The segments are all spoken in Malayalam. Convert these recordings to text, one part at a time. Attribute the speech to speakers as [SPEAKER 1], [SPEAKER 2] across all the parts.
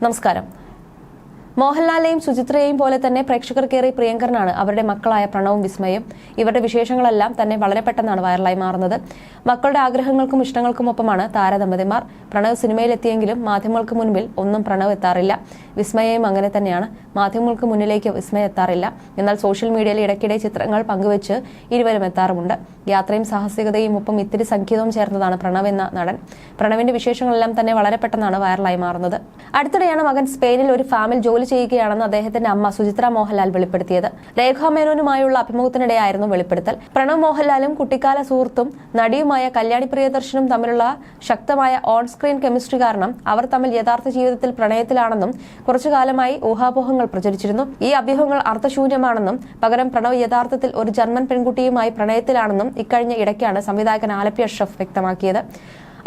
[SPEAKER 1] നമസ്കാരം. മോഹൻലാലിനെയും സുചിത്രയെയും പോലെ തന്നെ പ്രേക്ഷകർക്കേറെ പ്രിയങ്കരനാണ് അവരുടെ മക്കളായ പ്രണവും വിസ്മയും. ഇവരുടെ വിശേഷങ്ങളെല്ലാം തന്നെ വളരെ പെട്ടെന്നാണ് വൈറലായി മാറുന്നത്. മക്കളുടെ ആഗ്രഹങ്ങൾക്കും ഇഷ്ടങ്ങൾക്കുമൊപ്പമാണ് താരദമ്പതിമാർ. പ്രണവ് സിനിമയിലെത്തിയെങ്കിലും മാധ്യമങ്ങൾക്ക് മുൻപിൽ ഒന്നും പ്രണവ് എത്താറില്ല. വിസ്മയയും അങ്ങനെ തന്നെയാണ്. മാധ്യമങ്ങൾക്ക് മുന്നിലേക്ക് വിസ്മയ എത്താറില്ല. എന്നാൽ സോഷ്യൽ മീഡിയയിൽ ഇടയ്ക്കിടെ ചിത്രങ്ങൾ പങ്കുവച്ച് ഇരുവരും എത്താറുമുണ്ട്. യാത്രയും സാഹസികതയും ഒപ്പം ഇത്തിരി സംഗീതവും ചേർന്നതാണ് പ്രണവ് എന്ന നടൻ. പ്രണവിന്റെ വിശേഷങ്ങളെല്ലാം തന്നെ വളരെ പെട്ടെന്നാണ് വൈറലായി മാറുന്നത്. അടുത്തിടെയാണ് മകൻ സ്പെയിനിൽ ഒരു ഫാമിൽ ജോലി ചെയ്യുകയാണെന്ന് അദ്ദേഹത്തിന്റെ അമ്മ സുചിത്ര മോഹൻലാൽ വെളിപ്പെടുത്തിയത്. രേഖാ മേനോനുമായുള്ള അഭിമുഖത്തിനിടെയായിരുന്നു വെളിപ്പെടുത്തൽ. പ്രണവ് മോഹൻലാലും കുട്ടിക്കാല സുഹൃത്തും നടിയുമായ കല്യാണി പ്രിയദർശനും തമ്മിലുള്ള ശക്തമായ ഓൺ സ്ക്രീൻ കെമിസ്ട്രി കാരണം അവർ തമ്മിൽ യഥാർത്ഥ ജീവിതത്തിൽ പ്രണയത്തിലാണെന്നും കുറച്ചുകാലമായി ഊഹാപോഹങ്ങൾ പ്രചരിച്ചിരുന്നു. ഈ അഭ്യൂഹങ്ങൾ അർത്ഥശൂന്യമാണെന്നും പകരം പ്രണവ് യഥാർത്ഥത്തിൽ ഒരു ജർമ്മൻ പെൺകുട്ടിയുമായി പ്രണയത്തിലാണെന്നും ഇക്കഴിഞ്ഞ ഇടയ്ക്കാണ് സംവിധായകൻ ആലപ്പി അഷ്റഫ് വ്യക്തമാക്കിയത്.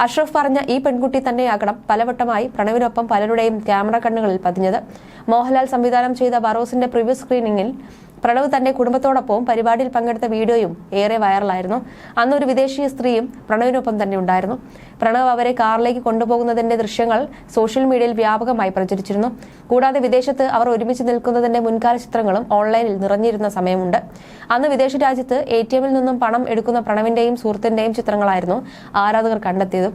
[SPEAKER 1] അഷ്റഫ് പറഞ്ഞ ഈ പെൺകുട്ടി തന്നെയാകണം പലവട്ടമായി പ്രണവിനൊപ്പം പലരുടെയും ക്യാമറ കണ്ണുകളിൽ പതിഞ്ഞത്. മോഹൻലാൽ സംവിധാനം ചെയ്ത ബറോസിന്റെ പ്രിവ്യൂ സ്ക്രീനിങ്ങിൽ പ്രണവ് തന്റെ കുടുംബത്തോടൊപ്പവും പരിപാടിയിൽ പങ്കെടുത്ത വീഡിയോയും ഏറെ വൈറലായിരുന്നു. അന്ന് ഒരു വിദേശീയ സ്ത്രീയും പ്രണവിനൊപ്പം തന്നെ ഉണ്ടായിരുന്നു. പ്രണവ് അവരെ കാറിലേക്ക് കൊണ്ടുപോകുന്നതിന്റെ ദൃശ്യങ്ങൾ സോഷ്യൽ മീഡിയയിൽ വ്യാപകമായി പ്രചരിച്ചിരുന്നു. കൂടാതെ വിദേശത്ത് അവർ ഒരുമിച്ച് നിൽക്കുന്നതിന്റെ മുൻകാല ചിത്രങ്ങളും ഓൺലൈനിൽ നിറഞ്ഞിരുന്ന സമയമുണ്ട്. അന്ന് വിദേശ രാജ്യത്ത് ATM-ൽ നിന്നും പണം എടുക്കുന്ന പ്രണവിന്റെയും സുഹൃത്തിന്റെയും ചിത്രങ്ങളായിരുന്നു ആരാധകർ കണ്ടെത്തിയത്.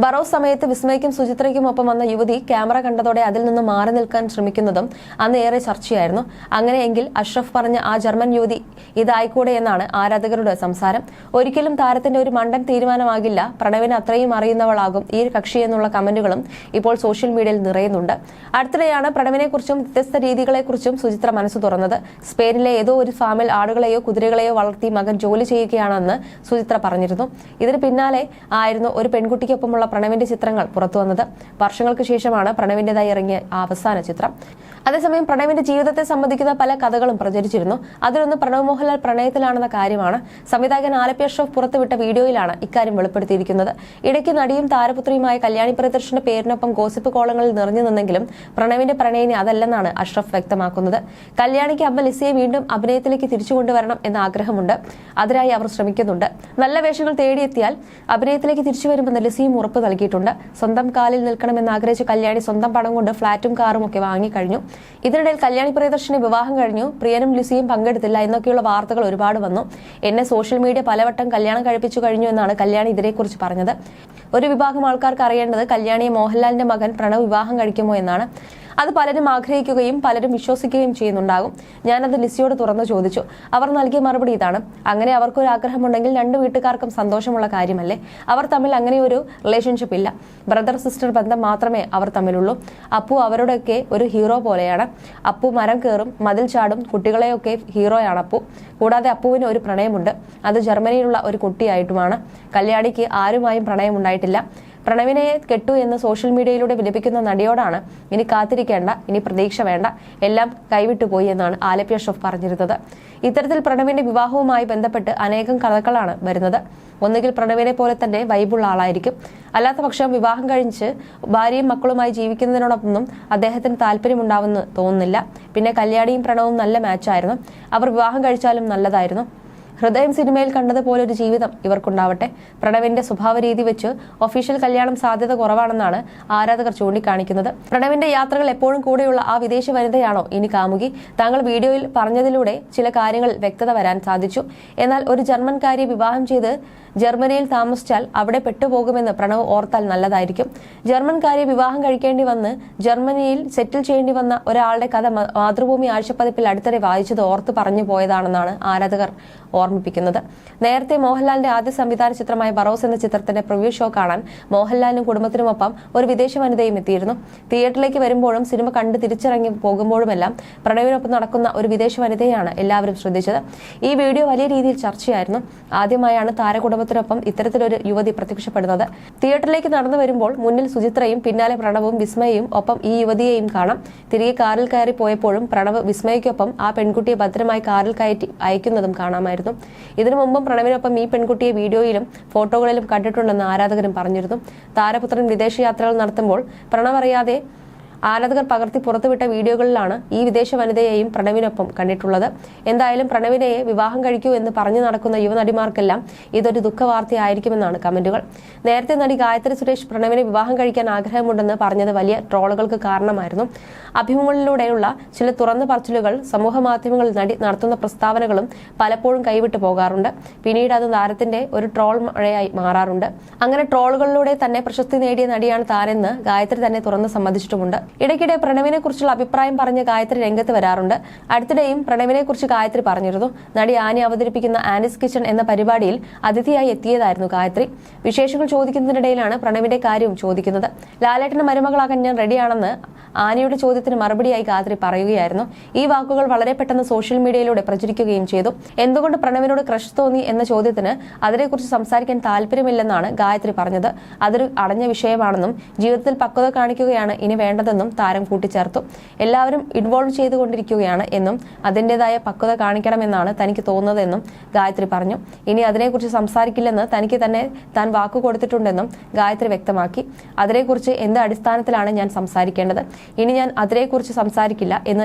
[SPEAKER 1] ബറോസ് സമയത്ത് വിസ്മയ്ക്കും സുചിത്രയ്ക്കും ഒപ്പം വന്ന യുവതി ക്യാമറ കണ്ടതോടെ അതിൽ നിന്ന് മാറി നിൽക്കാൻ ശ്രമിക്കുന്നതും അന്ന് ഏറെ ചർച്ചയായിരുന്നു. അങ്ങനെയെങ്കിൽ അഷ്റഫ് പറഞ്ഞ ആ ജർമ്മൻ യുവതി ഇതായിക്കൂടെ എന്നാണ് ആരാധകരുടെ സംസാരം. ഒരിക്കലും താരത്തിന്റെ ഒരു മണ്ടൻ തീരുമാനമാകില്ല, പ്രണവിന് അത്രയും അറിയുന്നവളാകും ഈ കക്ഷി എന്നുള്ള കമന്റുകളും ഇപ്പോൾ സോഷ്യൽ മീഡിയയിൽ നിറയുന്നുണ്ട്. അടുത്തിടെയാണ് പ്രണവിനെക്കുറിച്ചും വ്യത്യസ്ത രീതികളെക്കുറിച്ചും സുചിത്ര മനസ്സ് തുറന്നത്. സ്പെയിനിലെ ഏതോ ഒരു ഫാമിൽ ആടുകളെയോ കുതിരകളെയോ വളർത്തി മകൻ ജോലി ചെയ്യുകയാണെന്ന് സുചിത്ര പറഞ്ഞിരുന്നു. ഇതിന് പിന്നാലെ ആയിരുന്നു ഒരു പെൺകുട്ടിക്കൊപ്പമുള്ള പ്രണവിന്റെ ചിത്രങ്ങൾ പുറത്തുവന്നത്. വർഷങ്ങൾക്ക് ശേഷമാണ് പ്രണവിന്റേതായി ഇറങ്ങിയ അവസാന ചിത്രം. അതേസമയം പ്രണവിന്റെ ജീവിതത്തെ സംബന്ധിക്കുന്ന പല കഥകളും പ്രചരിച്ചിരുന്നു. അതിലൊന്ന് പ്രണവ് മോഹൻലാൽ പ്രണയത്തിലാണെന്ന കാര്യമാണ്. സംവിധായകൻ ആലപ്പി അഷ്റഫ് പുറത്തുവിട്ട വീഡിയോയിലാണ് ഇക്കാര്യം വെളിപ്പെടുത്തിയിരിക്കുന്നത്. ഇടയ്ക്ക് നടിയും താരപുത്രിയുമായ കല്യാണി പ്രിയദർശന്റെ പേരിനൊപ്പം ഗോസിപ്പ് കോളങ്ങളിൽ നിറഞ്ഞു നിന്നെങ്കിലും പ്രണവിന്റെ പ്രണയിനി അതല്ലെന്നാണ് അഷ്റഫ് വ്യക്തമാക്കുന്നത്. കല്യാണിക്ക് അമ്മ ലിസിയെ വീണ്ടും അഭിനയത്തിലേക്ക് തിരിച്ചുകൊണ്ടുവരണം എന്ന ആഗ്രഹമുണ്ട്. അതിനായി അവർ ശ്രമിക്കുന്നുണ്ട്. നല്ല വേഷങ്ങൾ തേടിയെത്തിയാൽ അഭിനയത്തിലേക്ക് തിരിച്ചുവരുമെന്ന് ലിസിയും ഉറപ്പ് നൽകിയിട്ടുണ്ട്. സ്വന്തം കാലിൽ നിൽക്കണമെന്ന് ആഗ്രഹിച്ച കല്യാണി സ്വന്തം പണം കൊണ്ട് ഫ്ളാറ്റും കാറും ഒക്കെ വാങ്ങിക്കഴിഞ്ഞു. ഇതിനിടയിൽ കല്യാണി പ്രിയദർശന് വിവാഹം കഴിഞ്ഞു, പ്രിയനും ലിസിയും പങ്കെടുത്തില്ല എന്നൊക്കെയുള്ള വാർത്തകൾ ഒരുപാട് വന്നു. എന്നെ സോഷ്യൽ മീഡിയ പലവട്ടം കല്യാണം കഴിപ്പിച്ചു കഴിഞ്ഞു എന്നാണ് കല്യാണി ഇതിനെക്കുറിച്ച് പറഞ്ഞത്. ഒരു വിഭാഗം ആൾക്കാർക്ക് അറിയേണ്ടത് കല്യാണിയെ മോഹൻലാലിന്റെ മകൻ പ്രണവ് വിവാഹം കഴിക്കുമോ എന്നാണ്. അത് പലരും ആഗ്രഹിക്കുകയും പലരും വിശ്വസിക്കുകയും ചെയ്യുന്നുണ്ടാകും. ഞാനത് ലിസിയോട് തുറന്നു ചോദിച്ചു. അവർ നൽകിയ മറുപടി ഇതാണ്: അങ്ങനെ അവർക്കൊരു ആഗ്രഹമുണ്ടെങ്കിൽ രണ്ടു വീട്ടുകാർക്കും സന്തോഷമുള്ള കാര്യമല്ലേ. അവർ തമ്മിൽ അങ്ങനെ ഒരു റിലേഷൻഷിപ്പ് ഇല്ല. ബ്രദർ സിസ്റ്റർ ബന്ധം മാത്രമേ അവർ തമ്മിലുള്ളൂ. അപ്പു അവരുടെയൊക്കെ ഒരു ഹീറോ പോലെയാണ്. അപ്പു മരം കയറും, മതിൽ ചാടും, കുട്ടികളെയൊക്കെ ഹീറോയാണ് അപ്പു. കൂടാതെ അപ്പുവിന് ഒരു പ്രണയമുണ്ട്. അത് ജർമ്മനിയിലുള്ള ഒരു കുട്ടിയായിട്ടുമാണ്. കല്യാണിക്ക് ആരുമായും പ്രണയമുണ്ടായിട്ടില്ല. പ്രണവിനെ കെട്ടു എന്ന് സോഷ്യൽ മീഡിയയിലൂടെ വിലപിക്കുന്ന നടിയോടാണ് ഇനി കാത്തിരിക്കേണ്ട, ഇനി പ്രതീക്ഷ വേണ്ട, എല്ലാം കൈവിട്ടുപോയി എന്നാണ് ആലപ്പി അഷ്റഫ് പറഞ്ഞിരുന്നത്. ഇത്തരത്തിൽ പ്രണവിന്റെ വിവാഹവുമായി ബന്ധപ്പെട്ട് അനേകം കഥകളാണ് വരുന്നത്. ഒന്നുകിൽ പ്രണവിനെ പോലെ തന്നെ വൈബുള്ള ആളായിരിക്കും, അല്ലാത്ത പക്ഷം വിവാഹം കഴിച്ച് ഭാര്യയും മക്കളുമായി ജീവിക്കുന്നതിനോടൊപ്പം അദ്ദേഹത്തിന് താല്പര്യമുണ്ടാവുമെന്ന് തോന്നുന്നില്ല. പിന്നെ കല്യാണിയും പ്രണവും നല്ല മാച്ചായിരുന്നു. അവർ വിവാഹം കഴിച്ചാലും നല്ലതായിരുന്നു. ഹൃദയം സിനിമയിൽ കണ്ടതുപോലൊരു ജീവിതം ഇവർക്കുണ്ടാവട്ടെ. പ്രണവിന്റെ സ്വഭാവ രീതി വെച്ച് ഒഫീഷ്യൽ കല്യാണം സാധ്യത കുറവാണെന്നാണ് ആരാധകർ ചൂണ്ടിക്കാണിക്കുന്നത്. പ്രണവിന്റെ യാത്രകൾ എപ്പോഴും കൂടെയുള്ള ആ വിദേശ വനിതയാണോ ഇനി കാമുകി? താങ്കൾ വീഡിയോയിൽ പറഞ്ഞതിലൂടെ ചില കാര്യങ്ങളിൽ വ്യക്തത വരാൻ സാധിച്ചു. എന്നാൽ ഒരു ജർമ്മൻകാരിയെ വിവാഹം ചെയ്ത് ജർമ്മനിയിൽ താമസിച്ചാൽ അവിടെ പെട്ടുപോകുമെന്ന് പ്രണവ് ഓർത്താൽ നല്ലതായിരിക്കും. ജർമ്മൻകാരിയെ വിവാഹം കഴിക്കേണ്ടി വന്ന് ജർമ്മനിയിൽ സെറ്റിൽ ചെയ്യേണ്ടി വന്ന ഒരാളുടെ കഥ മാതൃഭൂമി ആഴ്ചപ്പതിപ്പിൽ അടുത്തിടെ വായിച്ചത് ഓർത്ത് പറഞ്ഞു പോയതാണെന്നാണ് ആരാധകർ ഓർമ്മിപ്പിക്കുന്നത്. നേരത്തെ മോഹൻലാലിന്റെ ആദ്യ സംവിധാന ചിത്രമായ ബറോസ് എന്ന ചിത്രത്തിന്റെ പ്രിവ്യൂ ഷോ കാണാൻ മോഹൻലാലിനും കുടുംബത്തിനുമൊപ്പം ഒരു വിദേശ വനിതയും എത്തിയിരുന്നു. തിയേറ്ററിലേക്ക് വരുമ്പോഴും സിനിമ കണ്ട് തിരിച്ചിറങ്ങി പോകുമ്പോഴുമെല്ലാം പ്രണവിനൊപ്പം നടക്കുന്ന ഒരു വിദേശ വനിതയാണ് എല്ലാവരും ശ്രദ്ധിച്ചത്. ഈ വീഡിയോ വലിയ രീതിയിൽ ചർച്ചയായിരുന്നു. ആദ്യമായാണ് താരകുടുംബത്തിനൊപ്പം ഇത്തരത്തിലൊരു യുവതി പ്രത്യക്ഷപ്പെടുന്നത്. തിയേറ്ററിലേക്ക് നടന്നു വരുമ്പോൾ മുന്നിൽ സുചിത്രയും പിന്നാലെ പ്രണവും വിസ്മയയും ഒപ്പം ഈ യുവതിയെയും കാണാം. തിരികെ കാറിൽ കയറി പോയപ്പോഴും പ്രണവ് വിസ്മയയ്ക്കൊപ്പം ആ പെൺകുട്ടിയെ ഭദ്രമായി കാറിൽ കയറ്റി അയക്കുന്നതും കാണാമായിരുന്നു. ഇതിനു മുമ്പും പ്രണവിനൊപ്പം ഈ പെൺകുട്ടിയെ വീഡിയോയിലും ഫോട്ടോകളിലും കണ്ടിട്ടുണ്ടെന്ന് ആരാധകരും പറഞ്ഞിരുന്നു. താരപുത്രൻ വിദേശയാത്രകൾ നടത്തുമ്പോൾ പ്രണവ് അറിയാതെ ആരാധകർ പകർത്തി പുറത്തുവിട്ട വീഡിയോകളിലാണ് ഈ വിദേശ വനിതയെയും പ്രണവിനൊപ്പം കണ്ടിട്ടുള്ളത്. എന്തായാലും പ്രണവിനെയെ വിവാഹം കഴിക്കൂ എന്ന് പറഞ്ഞു നടക്കുന്ന യുവനടിമാർക്കെല്ലാം ഇതൊരു ദുഃഖവാർത്തയായിരിക്കുമെന്നാണ് കമന്റുകൾ. നേരത്തെ നടി ഗായത്രി സുരേഷ് പ്രണവിനെ വിവാഹം കഴിക്കാൻ ആഗ്രഹമുണ്ടെന്ന് പറഞ്ഞത് വലിയ ട്രോളുകൾക്ക് കാരണമായിരുന്നു. അഭിമുഖങ്ങളിലൂടെയുള്ള ചില തുറന്നു പറച്ചിലുകൾ, സമൂഹ മാധ്യമങ്ങളിൽ നടി നടത്തുന്ന പ്രസ്താവനകളും പലപ്പോഴും കൈവിട്ടു പോകാറുണ്ട്. പിന്നീട് അത് താരത്തിന്റെ ഒരു ട്രോൾ മഴയായി മാറാറുണ്ട്. അങ്ങനെ ട്രോളുകളിലൂടെ തന്നെ പ്രശസ്തി നേടിയ നടിയാണ് താനെന്ന് ഗായത്രി തന്നെ തുറന്ന് സമ്മതിച്ചിട്ടുമുണ്ട്. ഇടയ്ക്കിടെ പ്രണവിനെ കുറിച്ചുള്ള അഭിപ്രായം പറഞ്ഞ് ഗായത്രി രംഗത്ത് വരാറുണ്ട്. അടുത്തിടെയും പ്രണവിനെ കുറിച്ച് ഗായത്രി പറഞ്ഞിരുന്നു. നടി ആനി അവതരിപ്പിക്കുന്ന ആനീസ് കിച്ചൺ എന്ന പരിപാടിയിൽ അതിഥിയായി എത്തിയതായിരുന്നു ഗായത്രി. വിശേഷങ്ങൾ ചോദിക്കുന്നതിനിടയിലാണ് പ്രണവിന്റെ കാര്യവും ചോദിക്കുന്നത്. ലാലേട്ടന്റെ മരുമകളാകാൻ ഞാൻ റെഡിയാണെന്ന് ആനിയുടെ ചോദ്യത്തിന് മറുപടിയായി ഗായത്രി പറയുകയായിരുന്നു. ഈ വാക്കുകൾ വളരെ പെട്ടെന്ന് സോഷ്യൽ മീഡിയയിലൂടെ പ്രചരിക്കുകയും ചെയ്തു. എന്തുകൊണ്ട് പ്രണവിനോട് ക്രഷ് തോന്നി എന്ന ചോദ്യത്തിന് അതിനെക്കുറിച്ച് സംസാരിക്കാൻ താല്പര്യമില്ലെന്നാണ് ഗായത്രി പറഞ്ഞത്. അതൊരു അടഞ്ഞ വിഷയമാണെന്നും ജീവിതത്തിൽ പക്വത കാണിക്കുകയാണ് ഇനി വേണ്ടതെന്നും താരം കൂട്ടിച്ചേർത്തു. എല്ലാവരും ഇൻവോൾവ് ചെയ്തുകൊണ്ടിരിക്കുകയാണ് എന്നും അതിൻ്റെതായ പക്വത കാണിക്കണമെന്നാണ് തനിക്ക് തോന്നുന്നതെന്നും ഗായത്രി പറഞ്ഞു. ഇനി അതിനെക്കുറിച്ച് സംസാരിക്കില്ലെന്ന് തനിക്ക് തന്നെ താൻ വാക്കു കൊടുത്തിട്ടുണ്ടെന്നും ഗായത്രി വ്യക്തമാക്കി. അതിനെക്കുറിച്ച് എന്ത് അടിസ്ഥാനത്തിലാണ് ഞാൻ സംസാരിക്കേണ്ടത്? ഇനി ഞാൻ അതിനെക്കുറിച്ച് സംസാരിക്കില്ല എന്ന്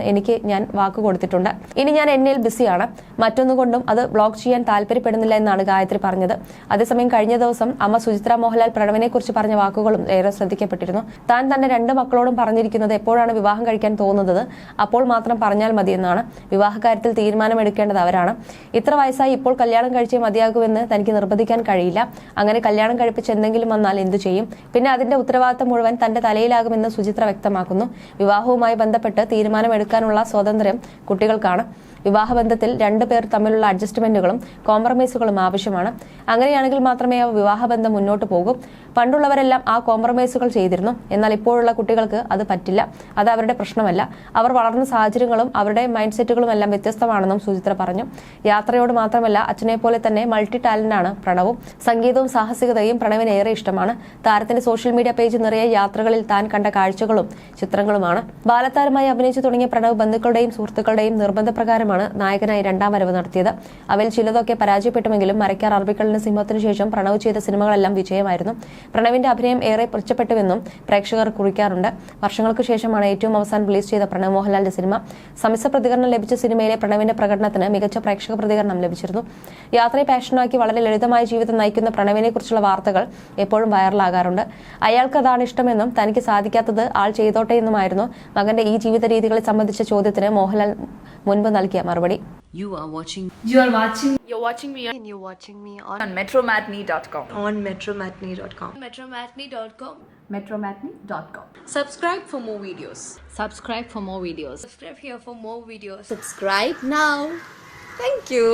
[SPEAKER 1] ഞാൻ വാക്കു കൊടുത്തിട്ടുണ്ട്. ഇനി ഞാൻ എന്നിൽ ബിസിയാണ്. മറ്റൊന്നുകൊണ്ടും അത് ബ്ലോക്ക് ചെയ്യാൻ താല്പര്യപ്പെടുന്നില്ല എന്നാണ് ഗായത്രി പറഞ്ഞത്. അതേസമയം കഴിഞ്ഞ ദിവസം അമ്മ സുചിത്ര മോഹൻലാൽ പ്രണവിനെ കുറിച്ച് പറഞ്ഞ വാക്കുകളും ഏറെ ശ്രദ്ധിക്കപ്പെട്ടിരുന്നു. താൻ തന്റെ 2 മക്കളോടും പറഞ്ഞിരിക്കുന്നത് എപ്പോഴാണ് വിവാഹം കഴിക്കാൻ തോന്നുന്നത് അപ്പോൾ മാത്രം പറഞ്ഞാൽ മതിയെന്നാണ്. വിവാഹകാര്യത്തിൽ തീരുമാനമെടുക്കേണ്ടത് അവരാണ്. ഇത്ര വയസ്സായി ഇപ്പോൾ കല്യാണം കഴിച്ചേ മതിയാകുമെന്ന് തനിക്ക് നിർബന്ധിക്കാൻ കഴിയില്ല. അങ്ങനെ കല്യാണം കഴിപ്പിച്ച് എന്തെങ്കിലും വന്നാൽ എന്തു ചെയ്യും? പിന്നെ അതിന്റെ ഉത്തരവാദിത്തം മുഴുവൻ തന്റെ തലയിലാകുമെന്ന് സുചിത്ര വ്യക്തമാക്കുന്നു. വിവാഹവുമായി ബന്ധപ്പെട്ട് തീരുമാനമെടുക്കാനുള്ള സ്വാതന്ത്ര്യം കുട്ടികൾക്കാണ്. വിവാഹബന്ധത്തിൽ 2 പേർ തമ്മിലുള്ള അഡ്ജസ്റ്റ്മെന്റുകളും കോംപ്രമൈസുകളും ആവശ്യമാണ്. അങ്ങനെയാണെങ്കിൽ മാത്രമേ ആ വിവാഹബന്ധം മുന്നോട്ട് പോകൂ. പണ്ടുള്ളവരെല്ലാം ആ കോംപ്രമൈസുകൾ ചെയ്തിരുന്നു. എന്നാൽ ഇപ്പോഴുള്ള കുട്ടികൾക്ക് അത് പറ്റില്ല. അത് അവരുടെ പ്രശ്നമല്ല. അവർ വളർന്ന സാഹചര്യങ്ങളും അവരുടെ മൈൻഡ് സെറ്റുകളും എല്ലാം വ്യത്യസ്തമാണെന്നും സുചിത്ര പറഞ്ഞു. യാത്രയോട് മാത്രമല്ല, അച്ഛനെ പോലെ തന്നെ മൾട്ടി ടാലന്റാണ് പ്രണവും. സംഗീതവും സാഹസികതയും പ്രണവിന് ഏറെ ഇഷ്ടമാണ്. താരത്തിന്റെ സോഷ്യൽ മീഡിയ പേജ് നിറയെ യാത്രകളിൽ താൻ കണ്ട കാഴ്ചകളും ചിത്രങ്ങളുമാണ്. ബാലതാരമായി അഭിനയിച്ചു തുടങ്ങിയ പ്രണവ് ബന്ധുക്കളുടെയും സുഹൃത്തുക്കളുടെയും നിർബന്ധപ്രകാരം നായകനായി 2ാം വരവ് നടത്തിയത്. അവയിൽ ചിലതൊക്കെ പരാജയപ്പെട്ടുമെങ്കിലും മരക്കാർ, അറബിക്കടലിന് സിംഹത്തിനു ശേഷം പ്രണവ് ചെയ്ത സിനിമകളെല്ലാം വിജയമായിരുന്നു. പ്രണവിന്റെ അഭിനയം ഏറെ മെച്ചപ്പെട്ടുവെന്നും പ്രേക്ഷകർ കുറിക്കാറുണ്ട്. വർഷങ്ങൾക്ക് ശേഷമാണ് ഏറ്റവും അവസാനം റിലീസ് ചെയ്ത പ്രണവ് മോഹൻലാലിന്റെ സിനിമ. സമ്മിശ്ര പ്രതികരണം ലഭിച്ച സിനിമയിലെ പ്രണവിന്റെ പ്രകടനത്തിന് മികച്ച പ്രേക്ഷക പ്രതികരണം ലഭിച്ചിരുന്നു. യാത്രയെ പാഷനാക്കി വളരെ ലളിതമായ ജീവിതം നയിക്കുന്ന പ്രണവിനെ കുറിച്ചുള്ള വാർത്തകൾ എപ്പോഴും വൈറലാകാറുണ്ട്. അയാൾക്ക് അതാണ് ഇഷ്ടമെന്നും തനിക്ക് സാധിക്കാത്തത് ആൾ ചെയ്തോട്ടെ എന്നുമായിരുന്നു മകന്റെ ഈ ജീവിത രീതികളെ സംബന്ധിച്ച ചോദ്യത്തിന് മോഹൻലാൽ മുൻപ് നൽകിയ മറുപടി.
[SPEAKER 2] You're watching me
[SPEAKER 3] on metromatney.com.
[SPEAKER 2] metromatney.com.
[SPEAKER 3] Subscribe for more videos.
[SPEAKER 2] Subscribe here for more videos.
[SPEAKER 3] Subscribe now. Thank you.